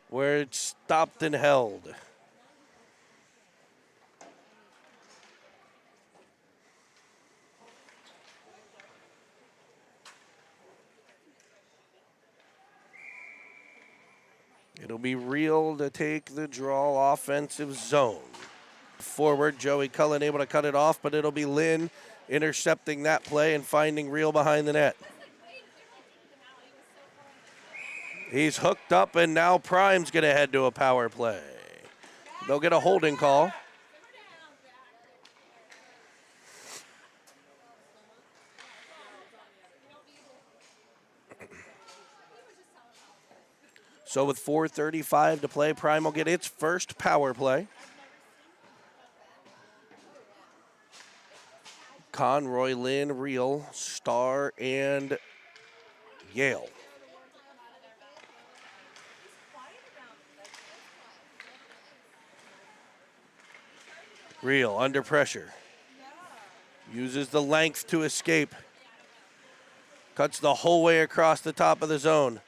where it's stopped and held. It'll be Real to take the draw offensive zone. Forward, Joey Cullen able to cut it off, but it'll be Lynn intercepting that play and finding Real behind the net. He's hooked up, and now Prime's going to head to a power play. They'll get a holding call. So with 4:35 to play, Prime will get its first power play. Conroy, Lynn, Real, Star, and Yale. Real under pressure. Uses the length to escape. Cuts the whole way across the top of the zone.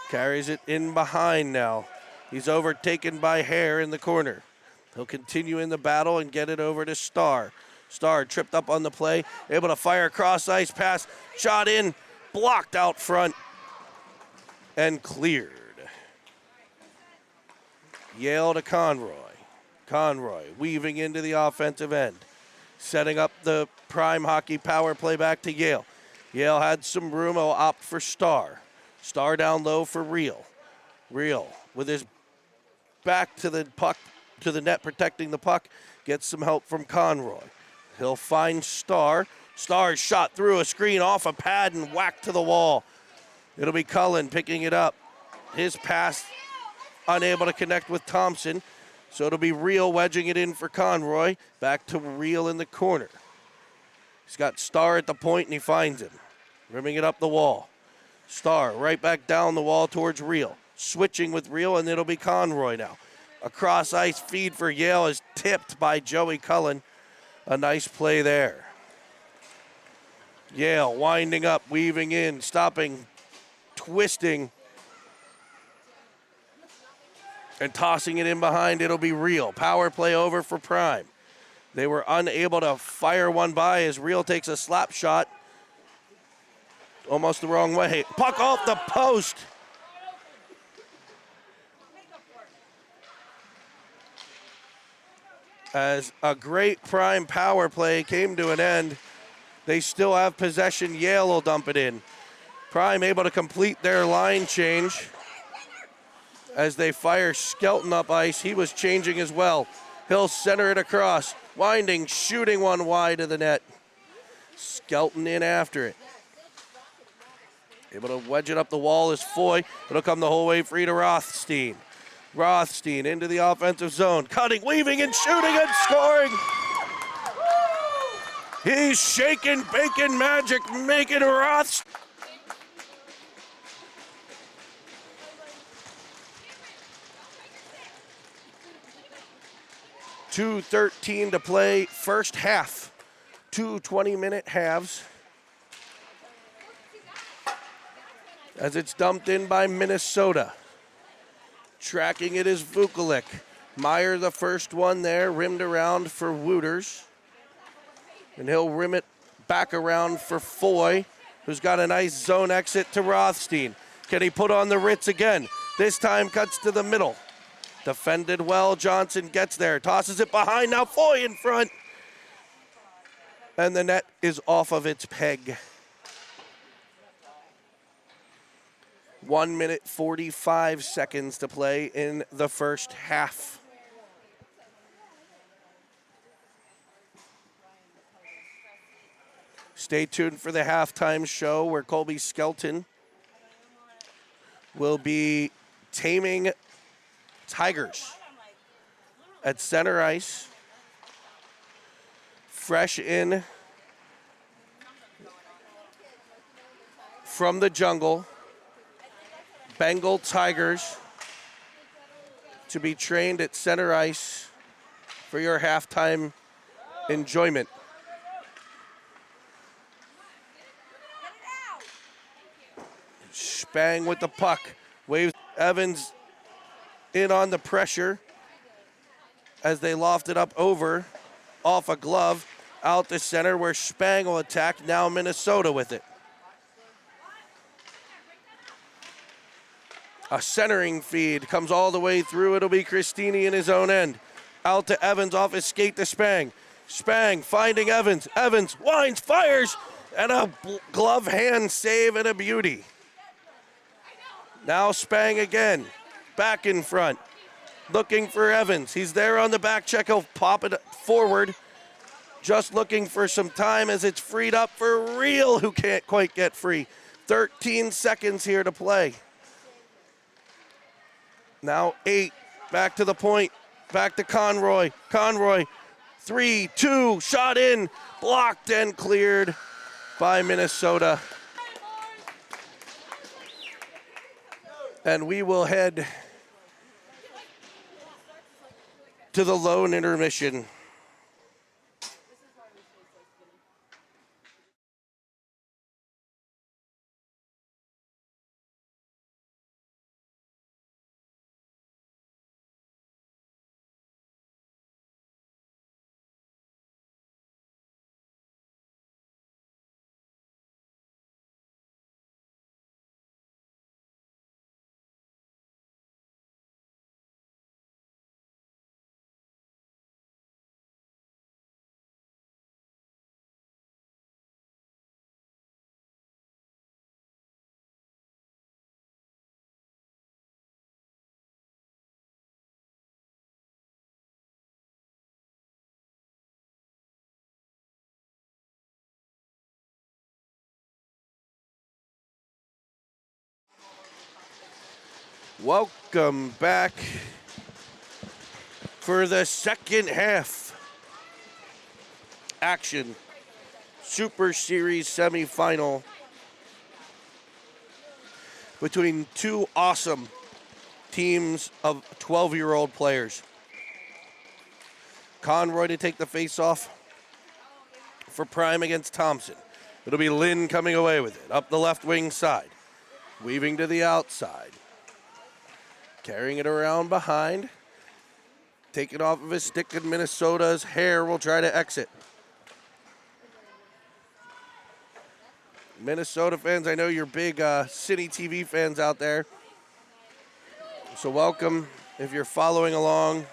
Carries it in behind now. He's overtaken by Hare in the corner. He'll continue in the battle and get it over to Star. Star tripped up on the play, able to fire a cross ice pass, shot in, blocked out front, and cleared. Yale to Conroy. Conroy weaving into the offensive end, setting up the Prime hockey power play back to Yale. Yale had some room, will opt for Star. Star down low for Real. Real with his back to the puck, to the net, protecting the puck, gets some help from Conroy. He'll find Star. Star's shot through a screen off a pad and whacked to the wall. It'll be Cullen picking it up. His pass unable to connect with Thompson. So it'll be Real wedging it in for Conroy. Back to Real in the corner. He's got Star at the point and he finds him. Rimming it up the wall. Star right back down the wall towards Real. Switching with Real, and it'll be Conroy now. A cross ice feed for Yale is tipped by Joey Cullen. A nice play there. Yale winding up, weaving in, stopping, twisting, and tossing it in behind. It'll be Real. Power play over for Prime. They were unable to fire one by as Real takes a slap shot. Almost the wrong way. Puck off the post. As a great Prime power play came to an end, they still have possession. Yale will dump it in. Prime able to complete their line change as they fire Skelton up ice. He was changing as well. He'll center it across. Winding, shooting one wide of the net. Skelton in after it. Able to wedge it up the wall is Foy. It'll come the whole way free to Rothstein. Rothstein into the offensive zone. Cutting, weaving, and shooting and scoring. He's shaking bacon magic, making Rothstein. .2:13 to play, first half. 2 20-minute halves. As it's dumped in by Minnesota. Tracking it is Vukulik. Meyer the first one there, rimmed around for Wooters. And he'll rim it back around for Foy, who's got a nice zone exit to Rothstein. Can he put on the Ritz again? This time cuts to the middle. Defended well, Johnson gets there, tosses it behind, now Foy in front. And the net is off of its peg. 1 minute, 45 seconds to play in the first half. Stay tuned for the halftime show where Colby Skelton will be taming Tigers at center ice. Fresh in from the jungle. Bengal Tigers to be trained at center ice for your halftime enjoyment. Spang with the puck. Waves Evans in on the pressure as they loft it up over, off a glove, out to center where Spang will attack. Now Minnesota with it. A centering feed comes all the way through. It'll be Christini in his own end. Out to Evans, off his skate to Spang. Spang finding Evans. Evans winds, fires, and a glove hand save and a beauty. Now Spang again, back in front, looking for Evans. He's there on the back check. He'll pop it forward, just looking for some time as it's freed up for Real, who can't quite get free. 13 seconds here to play. Now 8, back to the point, back to Conroy. Conroy, 3, 2, shot in, blocked and cleared by Minnesota. And we will head to the lone intermission. Welcome back for the second half action. Super Series semifinal between two awesome teams of 12-year-old players. Conroy to take the face-off for Prime against Thompson. It'll be Lynn coming away with it, up the left wing side. Weaving to the outside. Carrying it around behind. Take it off of his stick, and Minnesota's hair will try to exit. Minnesota fans, I know you're big City TV fans out there. So welcome if you're following along.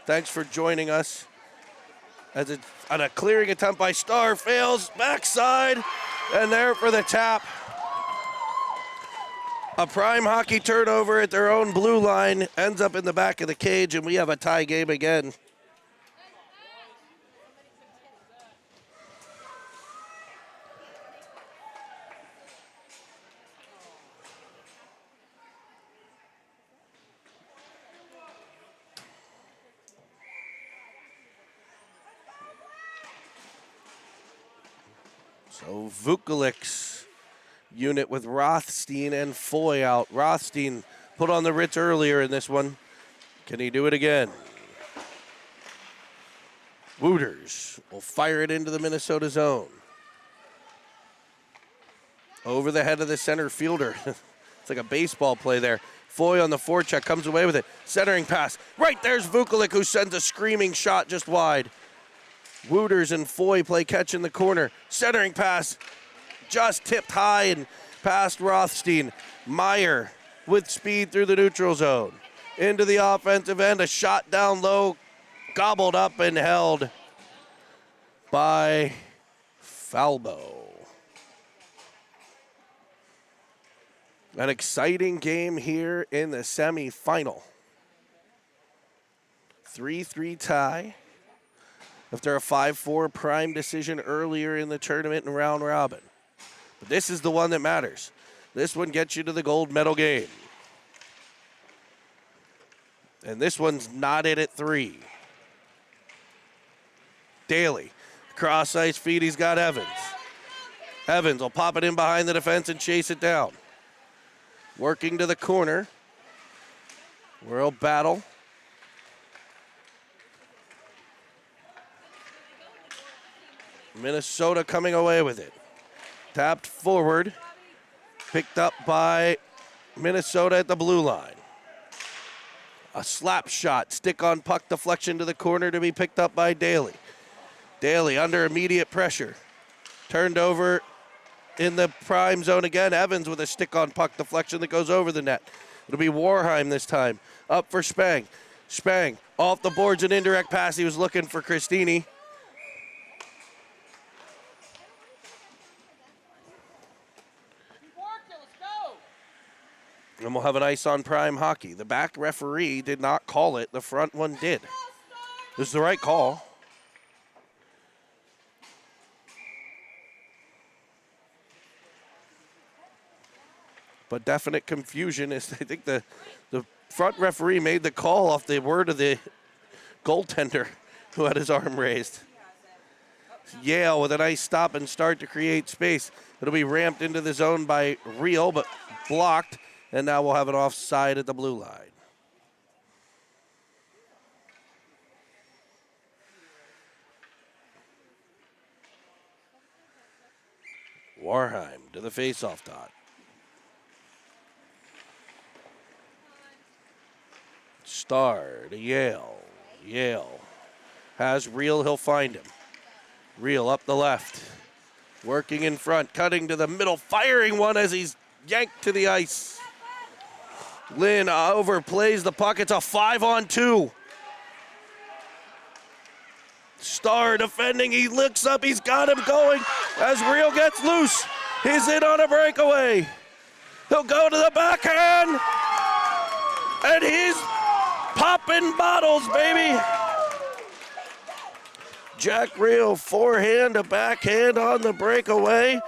Thanks for joining us. As it's on a clearing attempt by Starr, fails, backside, and there for the tap. A Prime hockey turnover at their own blue line, ends up in the back of the cage, and we have a tie game again. So Vukolic's unit with Rothstein and Foy out. Rothstein put on the Ritz earlier in this one. Can he do it again? Wooters will fire it into the Minnesota zone. Over the head of the center fielder. It's like a baseball play there. Foy on the forecheck comes away with it. Centering pass. Right there's Vukalic, who sends a screaming shot just wide. Wooters and Foy play catch in the corner. Centering pass. Just tipped high and past Rothstein. Meyer with speed through the neutral zone. Into the offensive end, a shot down low, gobbled up and held by Falbo. An exciting game here in the semifinal. 3-3 tie after a 5-4 Prime decision earlier in the tournament and round robin. But this is the one that matters. This one gets you to the gold medal game. And this one's knotted at 3. Daly, cross ice feed, he's got Evans. Evans will pop it in behind the defense and chase it down. Working to the corner. World battle. Minnesota coming away with it. Tapped forward. Picked up by Minnesota at the blue line. A slap shot, stick on puck deflection to the corner to be picked up by Daly. Daly under immediate pressure. Turned over in the prime zone again. Evans with a stick on puck deflection that goes over the net. It'll be Warheim this time. Up for Spang. Spang off the boards, an indirect pass. He was looking for Christini. And we'll have an ice on prime hockey. The back referee did not call it. The front one did. It was the right call. But definite confusion is, I think the front referee made the call off the word of the goaltender who had his arm raised. Yale with a nice stop and start to create space. It'll be ramped into the zone by Real, but blocked. And now we'll have an offside at the blue line. Warheim to the faceoff dot. Star to Yale. Yale has Real, he'll find him. Real up the left. Working in front, cutting to the middle, firing one as he's yanked to the ice. Lynn overplays the puck. It's a 5-on-2. Star defending. He looks up. He's got him going as Real gets loose. He's in on a breakaway. He'll go to the backhand. And he's popping bottles, baby. Jack Real, forehand to backhand on the breakaway.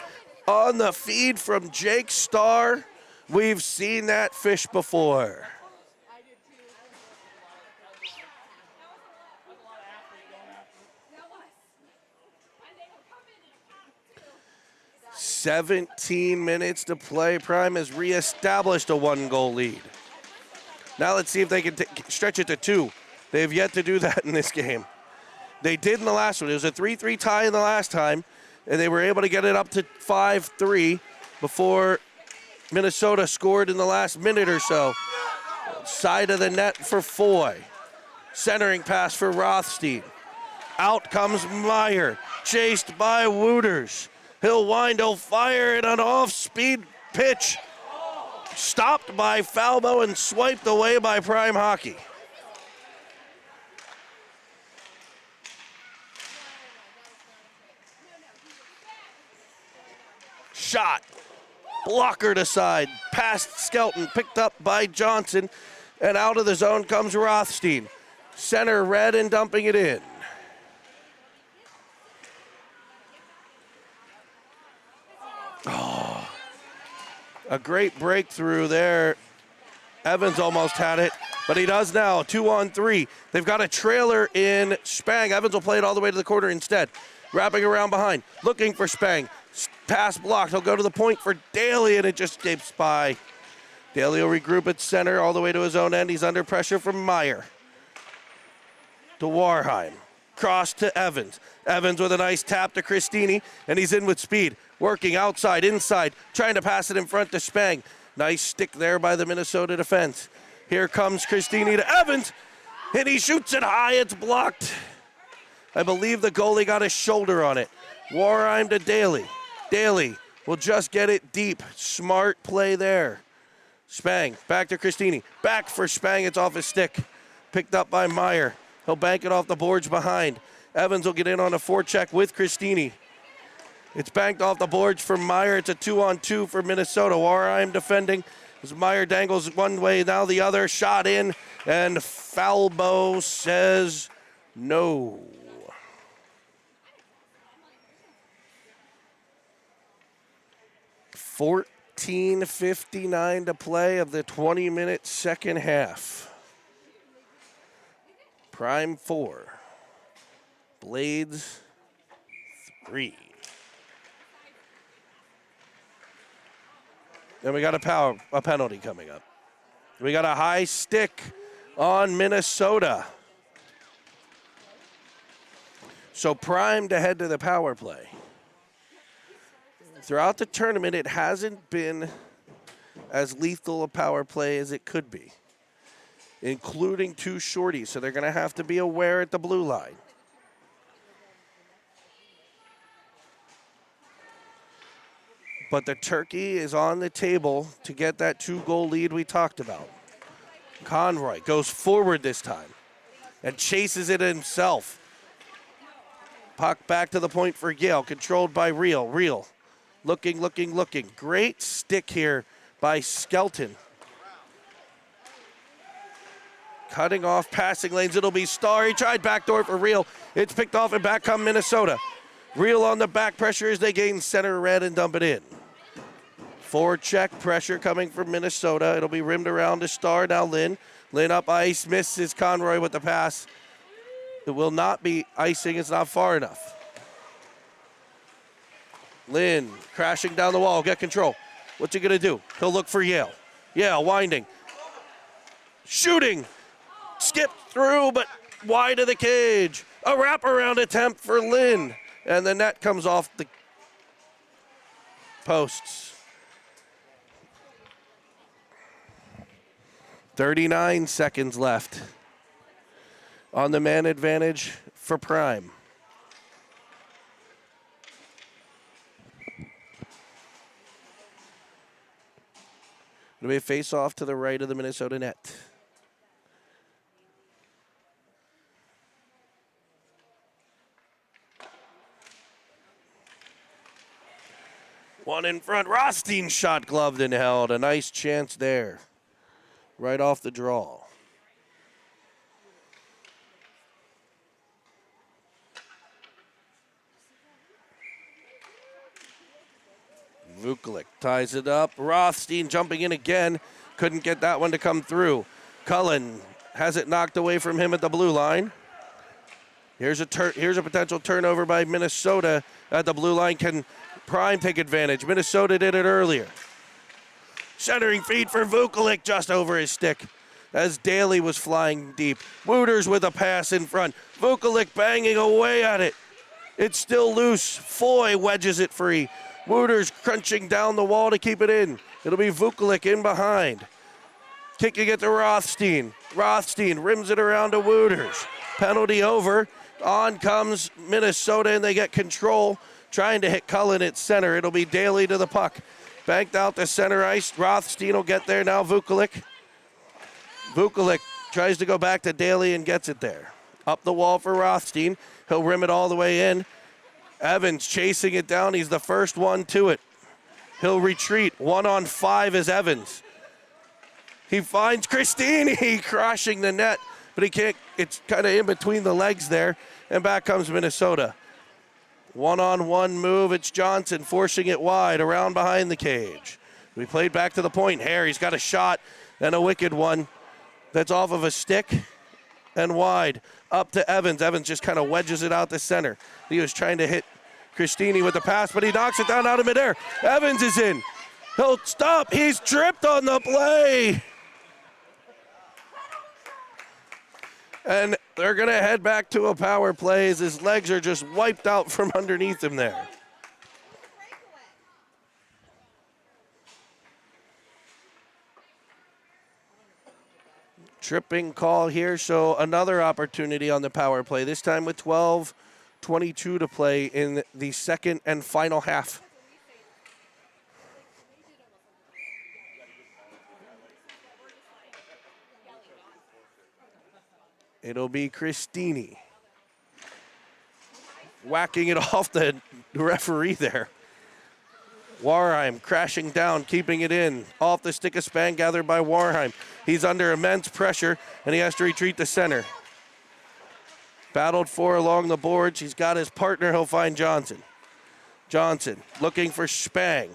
On the feed from Jake Starr. We've seen that fish before. I did too. 17 minutes to play. Prime has reestablished a 1-goal lead. Now let's see if they can stretch it to 2. They have yet to do that in this game. They did in the last one. It was a 3-3 tie in the last time, and they were able to get it up to 5-3 before Minnesota scored in the last minute or so. Side of the net for Foy. Centering pass for Rothstein. Out comes Meyer, chased by Wooters. He'll wind, he'll fire it, an off-speed pitch. Stopped by Falbo and swiped away by Prime Hockey. Shot. Blocker to side, past Skelton, picked up by Johnson, and out of the zone comes Rothstein. Center red and dumping it in. Oh, a great breakthrough there. Evans almost had it, but he does now. 2-on-3. They've got a trailer in Spang. Evans will play it all the way to the corner instead. Wrapping around behind, looking for Spang. Pass blocked. He'll go to the point for Daly, and it just escapes by. Daly will regroup at center all the way to his own end. He's under pressure from Meyer. To Warheim. Cross to Evans. Evans with a nice tap to Christini, and he's in with speed. Working outside, inside, trying to pass it in front to Spang. Nice stick there by the Minnesota defense. Here comes Christini to Evans, and he shoots it high. It's blocked. I believe the goalie got his shoulder on it. Warheim to Daly. Daly will just get it deep. Smart play there. Spang, back to Christini. Back for Spang, it's off his stick. Picked up by Meyer. He'll bank it off the boards behind. Evans will get in on a forecheck with Christini. It's banked off the boards for Meyer. It's a 2-on-2 for Minnesota. Warheim defending as Meyer dangles one way, now the other. Shot in, and Falbo says no. 14:59 to play of the 20-minute second half. Prime 4. Blades 3. Then we got a penalty coming up. We got a high stick on Minnesota. So Prime to head to the power play. Throughout the tournament, it hasn't been as lethal a power play as it could be, including 2 shorties, so they're going to have to be aware at the blue line. But the turkey is on the table to get that 2-goal lead we talked about. Conroy goes forward this time and chases it himself. Puck back to the point for Yale, controlled by Reel. Reel looking. Great stick here by Skelton. Cutting off passing lanes, it'll be Starr. He tried backdoor for Reel. It's picked off and back come Minnesota. Reel on the back pressure as they gain center red and dump it in. Forward check pressure coming from Minnesota. It'll be rimmed around to Starr. Now Lynn. Lynn up ice, misses Conroy with the pass. It will not be icing, it's not far enough. Lynn crashing down the wall, get control. What's he gonna do? He'll look for Yale. Yale winding. Shooting. Skipped through, but wide of the cage. A wraparound attempt for Lynn. And the net comes off the posts. 39 seconds left on the man advantage for Prime. It'll be a face-off to the right of the Minnesota net. One in front. Rothstein shot gloved and held. A nice chance there. Right off the draw. Vukovic ties it up. Rothstein jumping in again. Couldn't get that one to come through. Cullen has it knocked away from him at the blue line. Here's a potential turnover by Minnesota at the blue line. Can Prime take advantage? Minnesota did it earlier. Centering feed for Vukovic just over his stick as Daly was flying deep. Wooters with a pass in front. Vukovic banging away at it. It's still loose. Foy wedges it free. Wooters crunching down the wall to keep it in. It'll be Vukovic in behind. Kicking it to Rothstein. Rothstein rims it around to Wooters. Penalty over. On comes Minnesota and they get control. Trying to hit Cullen at center. It'll be Daly to the puck. Banked out to center ice. Rothstein will get there now. Vukovic. Vukovic tries to go back to Daly and gets it there. Up the wall for Rothstein. He'll rim it all the way in. Evans chasing it down. He's the first one to it. He'll retreat. 1-on-5 is Evans. He finds Christini crashing the net, but he can't. It's kind of in between the legs there. And back comes Minnesota. 1-on-1 move. It's Johnson forcing it wide around behind the cage. We played back to the point. Harry's got a shot and a wicked one that's off of a stick and wide. Up to Evans. Evans just kind of wedges it out the center. He was trying to hit Christini with the pass, but he knocks it down out of midair. Evans is in. He'll stop. He's tripped on the play. And they're going to head back to a power play as his legs are just wiped out from underneath him there. Tripping call here, so another opportunity on the power play, this time with 12:22 to play in the second and final half. It'll be Christini whacking it off the referee there. Warheim crashing down, keeping it in. Off the stick of Spang gathered by Warheim. He's under immense pressure, and he has to retreat to center. Battled for along the boards. He's got his partner. He'll find Johnson. Johnson looking for Spang.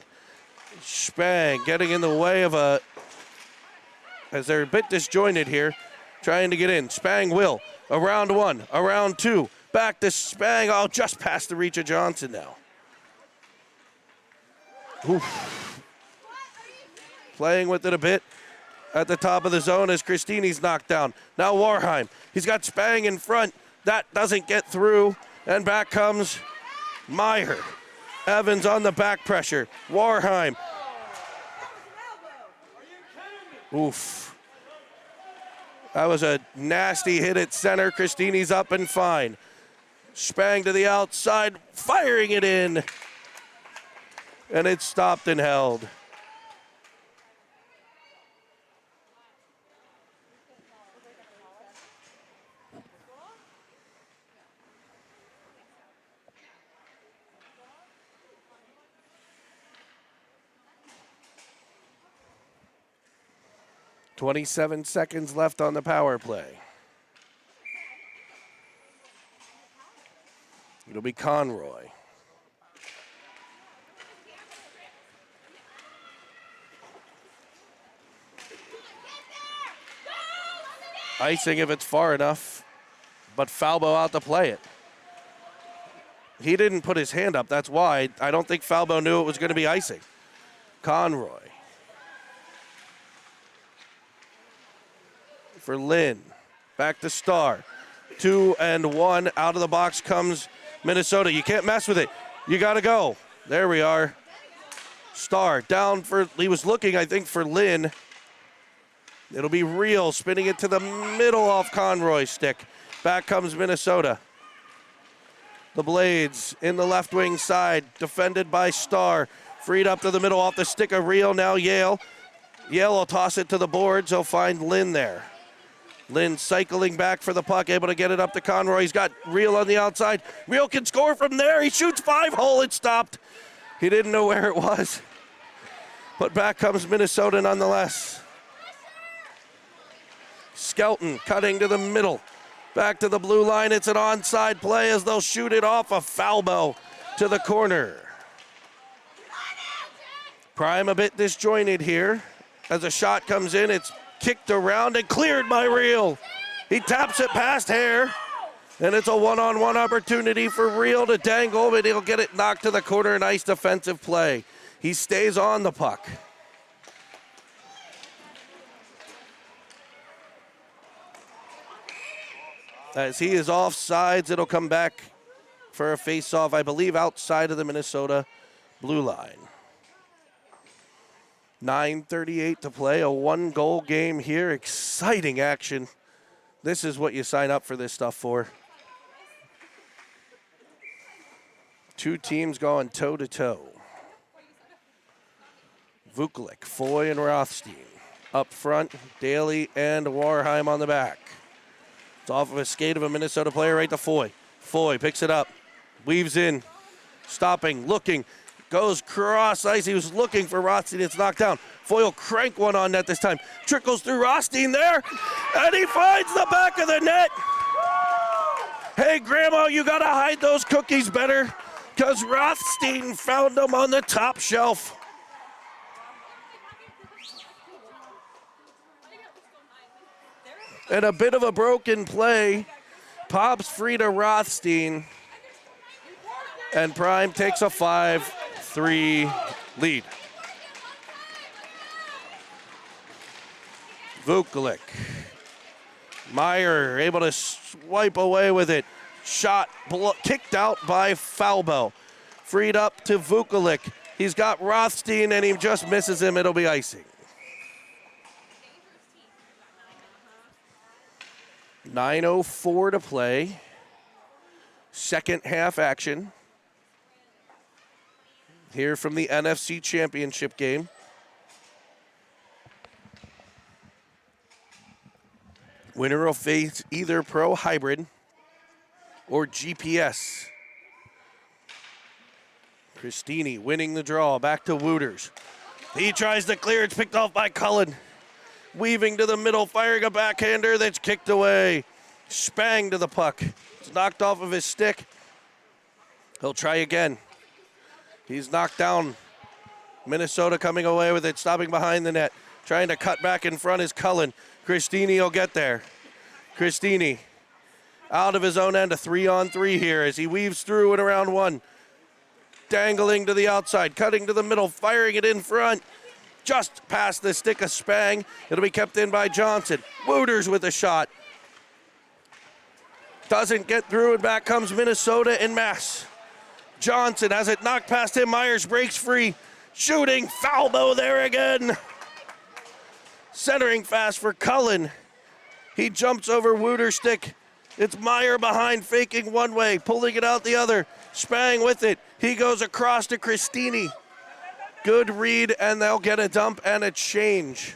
Spang getting in the way of a, as they're a bit disjointed here, trying to get in. Spang will. Around one, around two. Back to Spang. Oh, just past the reach of Johnson now. Oof. Playing with it a bit at the top of the zone as Christini's knocked down. Now Warheim. He's got Spang in front. That doesn't get through. And back comes Meyer. Evans on the back pressure. Warheim. Oof. That was a nasty hit at center. Christini's up and fine. Spang to the outside, firing it in. And it stopped and held. .27 seconds left on the power play. It'll be Conroy. Icing if it's far enough, but Falbo out to play it. He didn't put his hand up, that's why. I don't think Falbo knew it was going to be icing. Conroy. For Lynn. Back to Starr. 2-1. Out of the box comes Minnesota. You can't mess with it. You got to go. There we are. Starr down for, he was looking, I think, for Lynn. It'll be Real spinning it to the middle off Conroy's stick. Back comes Minnesota. The Blades in the left wing side, defended by Starr. Freed up to the middle off the stick of Real. Now Yale. Yale will toss it to the boards. He'll find Lynn there. Lynn cycling back for the puck, able to get it up to Conroy. He's got Real on the outside. Real can score from there. He shoots 5-hole. It stopped. He didn't know where it was. But back comes Minnesota nonetheless. Skelton cutting to the middle. Back to the blue line. It's an onside play as they'll shoot it off a Falbo to the corner. Prime a bit disjointed here. As a shot comes in, it's kicked around and cleared by Real. He taps it past Hare, and it's a one-on-one opportunity for Real to dangle, but he'll get it knocked to the corner. Nice defensive play. He stays on the puck. As he is offsides, it'll come back for a face-off, I believe, outside of the Minnesota blue line. 9:38 to play, a one-goal game here. Exciting action. This is what you sign up for this stuff for. Two teams going toe-to-toe. Vukovic, Foy, and Rothstein. Up front, Daly and Warheim on the back. It's off of a skate of a Minnesota player right to Foy. Foy picks it up, weaves in, stopping, looking, goes cross ice. He was looking for Rothstein. It's knocked down. Foy will crank one on net this time. Trickles through Rothstein there, and he finds the back of the net. Hey, Grandma, you got to hide those cookies better because Rothstein found them on the top shelf. And a bit of a broken play. Pops free to Rothstein. And Prime takes a 5-3 lead. Vukovic. Meyer able to swipe away with it. Shot kicked out by Falbo. Freed up to Vukovic. He's got Rothstein and he just misses him. It'll be icing. 9:04 to play. Second half action. Here from the NFC Championship game. Winner will face either Pro Hybrid or GPS. Christini winning the draw. Back to Wooters. He tries to clear. It's picked off by Cullen. Weaving to the middle, firing a backhander that's kicked away. Spang to the puck. It's knocked off of his stick. He'll try again. He's knocked down. Minnesota coming away with it, stopping behind the net. Trying to cut back in front is Cullen. Christini will get there. Christini out of his own end, a 3-on-3 here as he weaves through and around one. Dangling to the outside, cutting to the middle, firing it in front. Just past the stick of Spang. It'll be kept in by Johnson. Wooters with a shot. Doesn't get through, and back comes Minnesota in mass. Johnson has it knocked past him. Myers breaks free. Shooting. Falbo there again. Centering fast for Cullen. He jumps over Wooterstick. It's Meyer behind, faking one way, pulling it out the other. Spang with it. He goes across to Christini. Good read, and they'll get a dump and a change.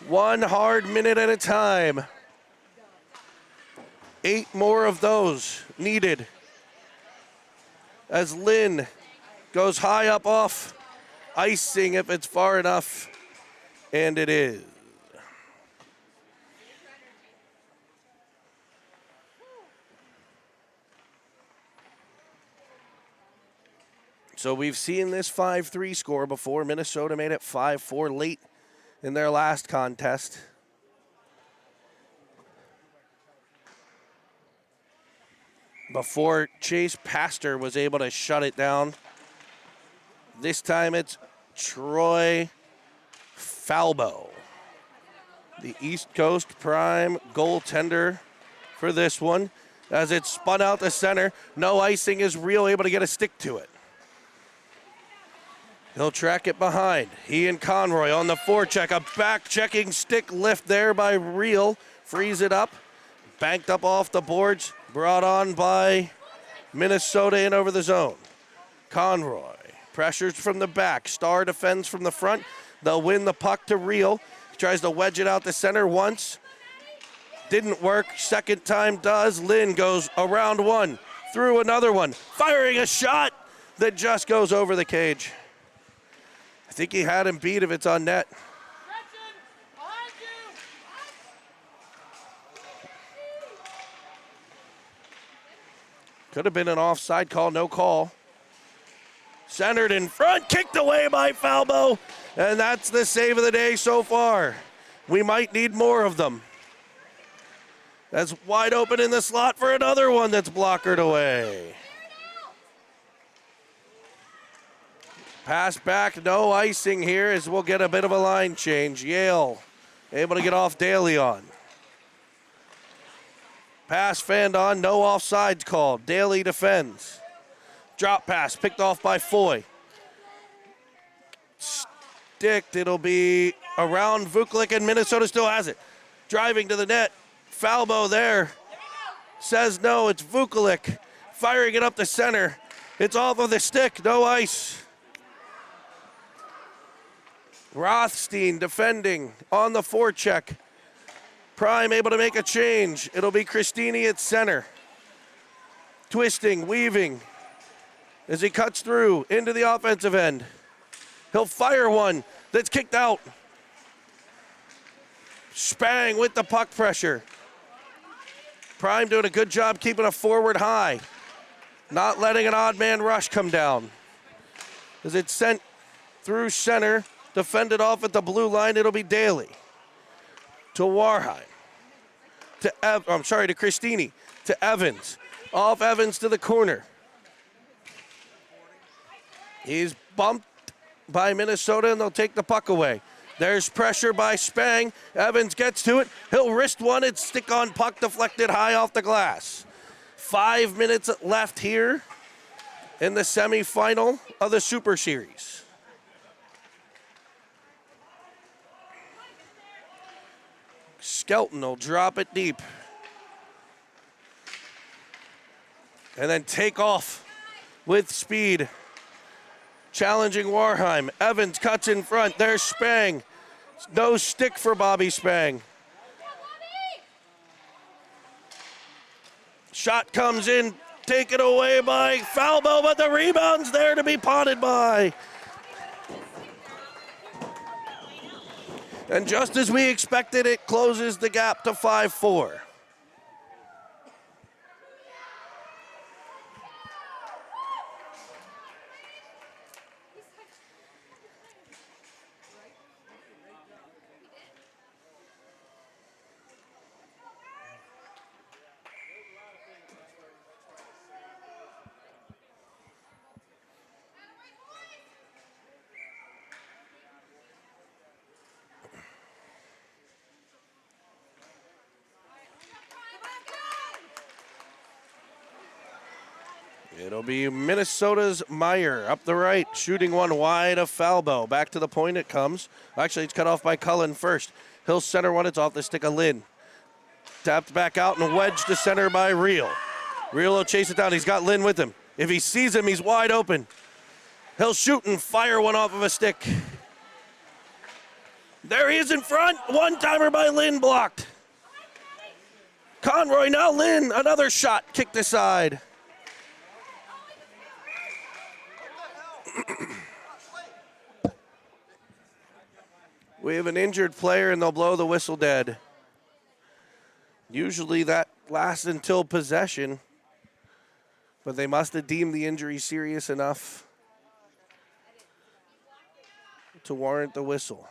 1 hard minute at a time. 8 more of those needed. As Lynn goes high up off. Icing if it's far enough. And it is. So we've seen this 5-3 score before. Minnesota made it 5-4 late in their last contest. Before Chase Pastor was able to shut it down. This time it's Troy Falbo, the East Coast Prime goaltender for this one. As it's spun out the center, no icing is Real able to get a stick to it. He'll track it behind. He and Conroy on the forecheck. A back-checking stick lift there by Real. Frees it up. Banked up off the boards. Brought on by Minnesota in over the zone. Conroy pressures from the back. Star defends from the front. They'll win the puck to Real. He tries to wedge it out the center once. Didn't work. Second time does. Lynn goes around one. Through another one. Firing a shot that just goes over the cage. I think he had him beat if it's on net. Could have been an offside call, no call. Centered in front, kicked away by Falbo, and that's the save of the day so far. We might need more of them. That's wide open in the slot for another one that's blockered away. Pass back, no icing here as we'll get a bit of a line change. Yale able to get off Daly on. Pass fanned on, no offsides called. Daly defends. Drop pass picked off by Foy. Sticked, it'll be around Vuklik, and Minnesota still has it. Driving to the net, Falbo there. Says no, it's Vuklik. Firing it up the center. It's off of the stick, no ice. Rothstein defending on the forecheck. Prime able to make a change. It'll be Christini at center. Twisting, weaving as he cuts through into the offensive end. He'll fire one that's kicked out. Spang with the puck pressure. Prime doing a good job keeping a forward high. Not letting an odd man rush come down. As it's sent through center. Defended off at the blue line, it'll be Daly. To Warheim. To Christini. To Evans. Off Evans to the corner. He's bumped by Minnesota, and they'll take the puck away. There's pressure by Spang. Evans gets to it. He'll wrist one. It's stick on puck deflected high off the glass. 5 minutes left here in the semifinal of the Super Series. Skelton will drop it deep. And then take off with speed. Challenging Warheim. Evans cuts in front. There's Spang. No stick for Bobby Spang. Shot comes in. Taken away by Falbo, but the rebound's there to be potted by. And just as we expected, it closes the gap to 5-4. It'll be Minnesota's Meyer up the right, shooting one wide of Falbo. Back to the point it comes. Actually, it's cut off by Cullen first. He'll center one. It's off the stick of Lynn. Tapped back out and wedged to center by Reel. Reel will chase it down. He's got Lynn with him. If he sees him, he's wide open. He'll shoot and fire one off of a stick. There he is in front. One-timer by Lynn, blocked. Conroy, now Lynn. Another shot kicked aside. We have an injured player, and they'll blow the whistle dead. Usually that lasts until possession, but they must have deemed the injury serious enough to warrant the whistle.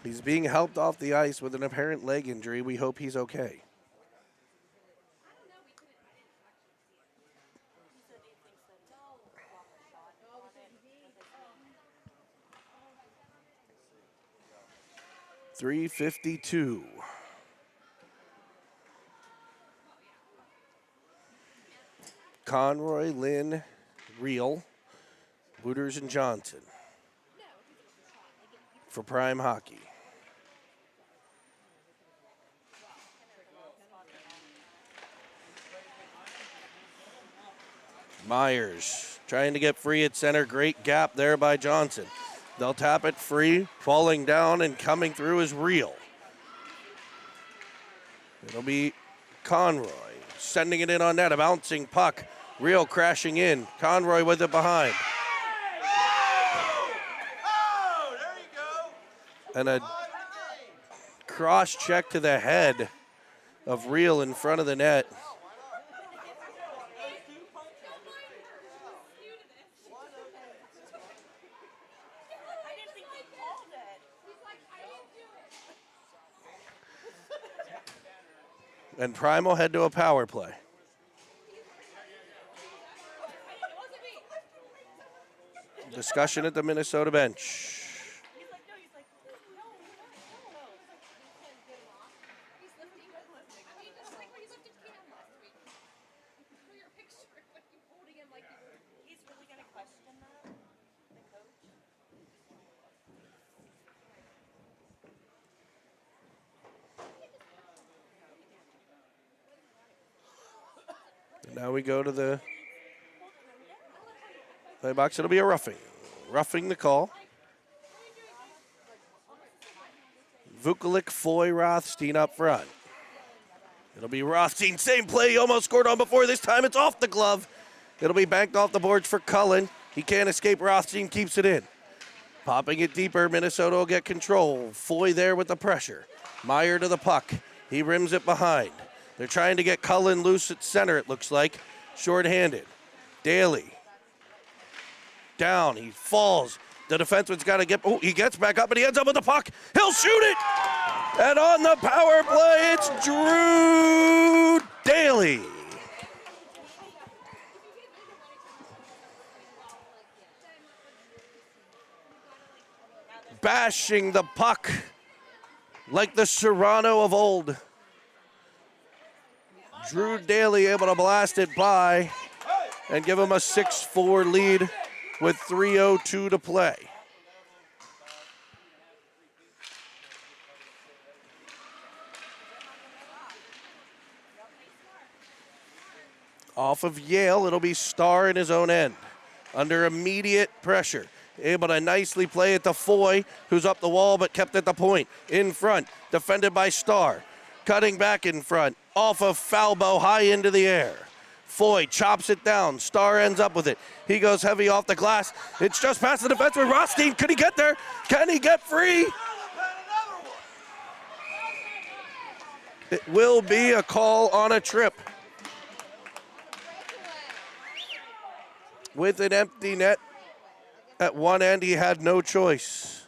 He's being helped off the ice with an apparent leg injury. We hope he's okay. .352. Conroy, Lynn, Reel, Wooters, and Johnson for Prime Hockey. Myers trying to get free at center. Great gap there by Johnson. They'll tap it free. Falling down and coming through is Reel. It'll be Conroy sending it in on net. A bouncing puck. Reel crashing in. Conroy with it behind. And a cross check to the head of Reel in front of the net. And Prime will head to a power play. Discussion at the Minnesota bench. Now we go to the play box. It'll be a roughing. Roughing the call. Vukulik, Foy, Rothstein up front. It'll be Rothstein. Same play he almost scored on before. This time it's off the glove. It'll be banked off the boards for Cullen. He can't escape. Rothstein keeps it in. Popping it deeper. Minnesota will get control. Foy there with the pressure. Meyer to the puck. He rims it behind. They're trying to get Cullen loose at center, it looks like. Short-handed. Daly. Down. He falls. The defenseman's got to get... Oh, he gets back up, and he ends up with the puck. He'll shoot it! And on the power play, it's Drew Daly. Bashing the puck like the Serrano of old. Drew Daly able to blast it by and give him a 6-4 lead with 3:02 to play. Off of Yale, it'll be Starr in his own end. Under immediate pressure. Able to nicely play it to Foy, who's up the wall but kept at the point. In front, defended by Starr. Cutting back in front, off of Falbo, high into the air. Foy chops it down. Star ends up with it. He goes heavy off the glass. It's just past the defenseman. Rothstein, could he get there? Can he get free? It will be a call on a trip. With an empty net at one end, he had no choice.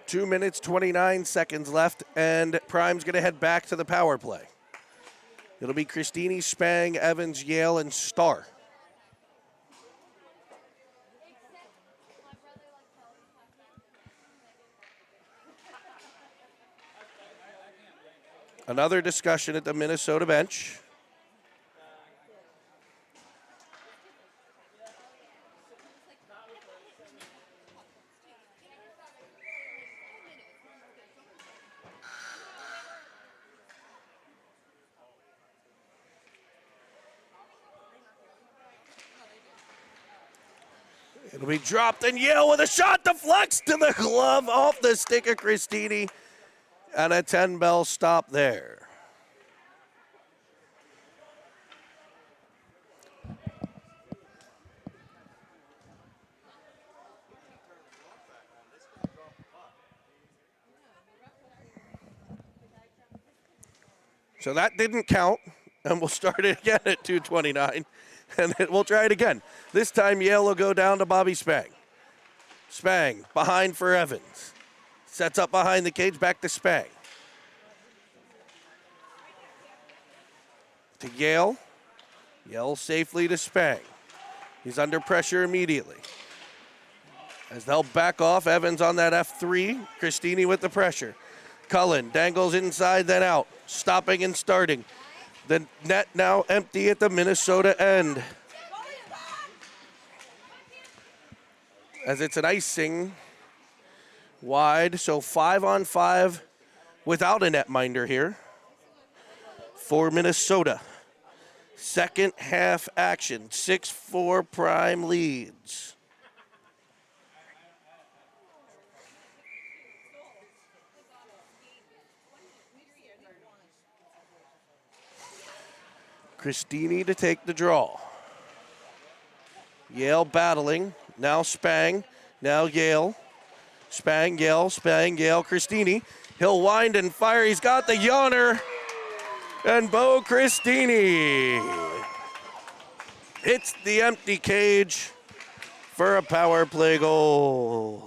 Two minutes, 29 seconds left, and Prime's going to head back to the power play. It'll be Christini, Spang, Evans, Yale, and Starr. Another discussion at the Minnesota bench. It'll be dropped, and Yale with a shot deflects to the glove off the stick of Christini, and a 10-bell stop there. So that didn't count, and we'll start it again at 2:29, and we'll try it again. This time Yale will go down to Bobby Spang. Spang behind for Evans. Sets up behind the cage, back to Spang. To Yale. Yale safely to Spang. He's under pressure immediately. As they'll back off, Evans on that F3. Christini with the pressure. Cullen dangles inside, then out. Stopping and starting. The net now empty at the Minnesota end. As it's an icing wide, so 5-on-5 without a netminder here for Minnesota. Second half action, 6-4 Prime leads. Christini to take the draw. Yale battling. Now Spang. Now Yale. Spang, Yale, Spang, Yale, Christini. He'll wind and fire. He's got the yawner. And Bo Christini hits the empty cage for a power play goal.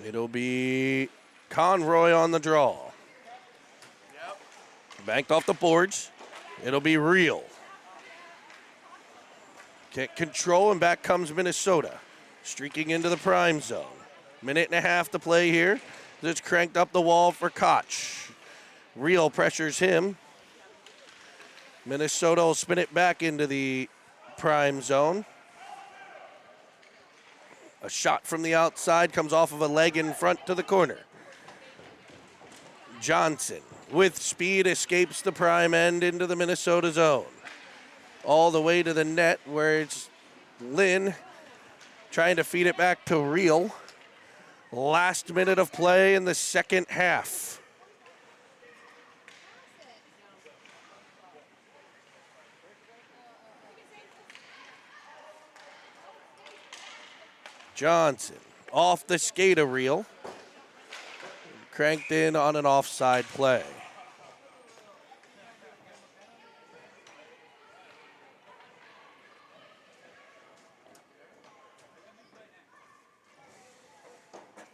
It'll be Conroy on the draw. Yep. Banked off the boards. It'll be Real. Can't control, and back comes Minnesota. Streaking into the Prime zone. Minute and a half to play here. It's cranked up the wall for Koch. Real pressures him. Minnesota will spin it back into the Prime zone. A shot from the outside comes off of a leg in front to the corner. Johnson, with speed, escapes the Prime end into the Minnesota zone. All the way to the net where it's Lynn trying to feed it back to Real. Last minute of play in the second half. Johnson off the skate of Real. Cranked in on an offside play.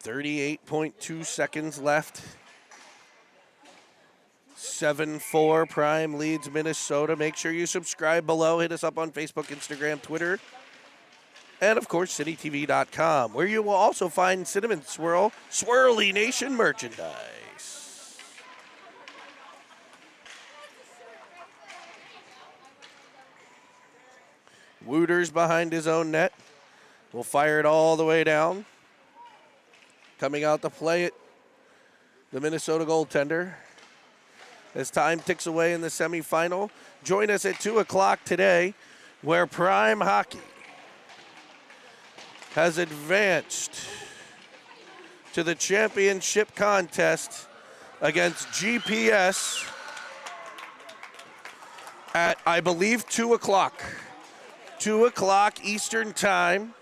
.2 seconds left. 7-4 Prime leads Minnesota. Make sure you subscribe below. Hit us up on Facebook, Instagram, Twitter. And, of course, citytv.com, where you will also find Cinnamon Swirl Swirly Nation merchandise. Wooters behind his own net. Will fire it all the way down. Coming out to play it, the Minnesota goaltender. As time ticks away in the semifinal, join us at 2 o'clock today, where Prime Hockey has advanced to the championship contest against GPS at, I believe, 2 o'clock. 2 o'clock Eastern Time,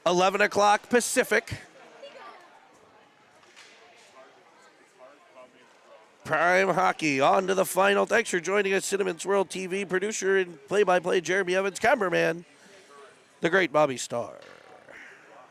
11 o'clock Pacific. Prime Hockey on to the final. Thanks for joining us, Cinnamon's World TV producer and play-by-play Jeremy Evans, cameraman, the great Bobby Starr.